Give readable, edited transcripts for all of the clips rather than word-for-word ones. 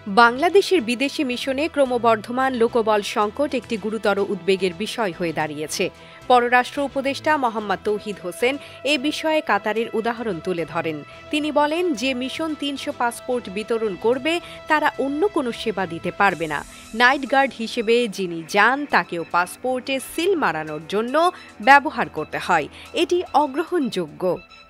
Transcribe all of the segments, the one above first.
বাংলাদেশের বিদেশি মিশনে ক্রমবর্ধমান লোকবল সংকট একটি গুরুতর উদ্বেগের বিষয় হয়ে দাঁড়িয়েছে। পররাষ্ট্র উপদেষ্টা মোহাম্মদ তৌহিদ হোসেন এ বিষয়ে কাতারের উদাহরণ তুলে ধরেন। তিনি বলেন, যে মিশন ৩০০ পাসপোর্ট বিতরণ করবে তারা অন্য কোনো সেবা দিতে পারবে না। নাইট গার্ড হিসেবে যিনি যান তাকেও পাসপোর্টে সিল মারানোর জন্য ব্যবহার করতে হয়। এটি অগ্রহণযোগ্য।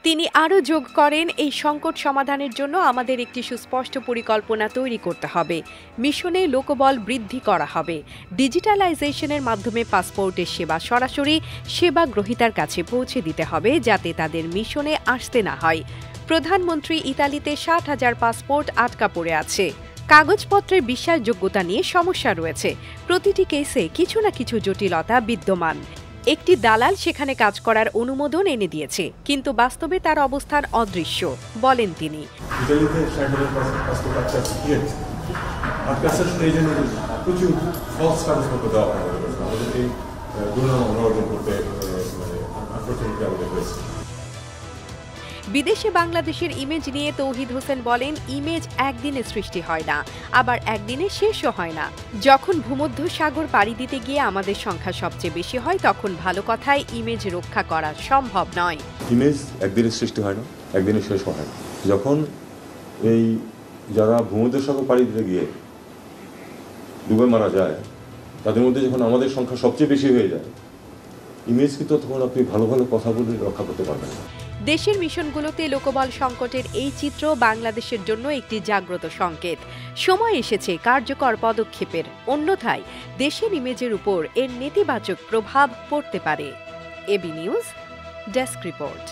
তিনি আরও যোগ করেন, এই সংকট সমাধানের জন্য আমাদের একটি সুস্পষ্ট পরিকল্পনা তৈরি করতে হবে। মিশনে লোকবল বৃদ্ধি করা হবে। ডিজিটালাইজেশনের মাধ্যমে পাসপোর্টের সেবা সরাসরি সেবা গ্রহীতার কাছে পৌঁছে দিতে হবে, যাতে তাদের মিশনে আসতে না হয়। প্রধানমন্ত্রী ইতালিতে ৬০,০০০ পাসপোর্ট আটকা পড়ে আছে। কাগজপত্রের বিশ্বাসযোগ্যতা নিয়ে সমস্যা রয়েছে। প্রতিটি কেসে কিছু না কিছু জটিলতা বিদ্যমান। একটি দালাল সেখানে কাজ করার অনুমোদন এনে দিয়েছে, কিন্তু বাস্তবে তার অবস্থান অদৃশ্য, বলেন তিনি। বিদেশে বাংলাদেশের ইমেজ নিয়ে তৌহিদ হোসেন বলেন, ইমেজ একদিনে সৃষ্টি হয় না, আবার একদিনে শেষও হয় না। যখন ভূমধ্যসাগর পাড়ি দিতে গিয়ে আমাদের সংখ্যা সবচেয়ে বেশি হয়, তখন ভালো কথায় ইমেজ রক্ষা করা সম্ভব নয়। ইমেজ একদিনে সৃষ্টি হয় না, একদিনে শেষ হয় না। যখন এই যারা ভূমধ্যসাগর পাড়ি দিতে গিয়ে ডুবে মারা যায়, তাদের মধ্যে যখন আমাদের সংখ্যা সবচেয়ে বেশি হয়ে যায়, ইমেজ কিন্তু তখন আপনি ভালো ভালো কথা বলে রক্ষা করতে পারবেন না। দেশের মিশনগুলোতে লোকবল সংকটের এই চিত্র বাংলাদেশের জন্য একটি জাগ্রত সংকেত। সময় এসেছে কার্যকর পদক্ষেপের, অন্যথায় দেশের ইমেজের উপর এর নেতিবাচক প্রভাব পড়তে পারে। AB news desk report.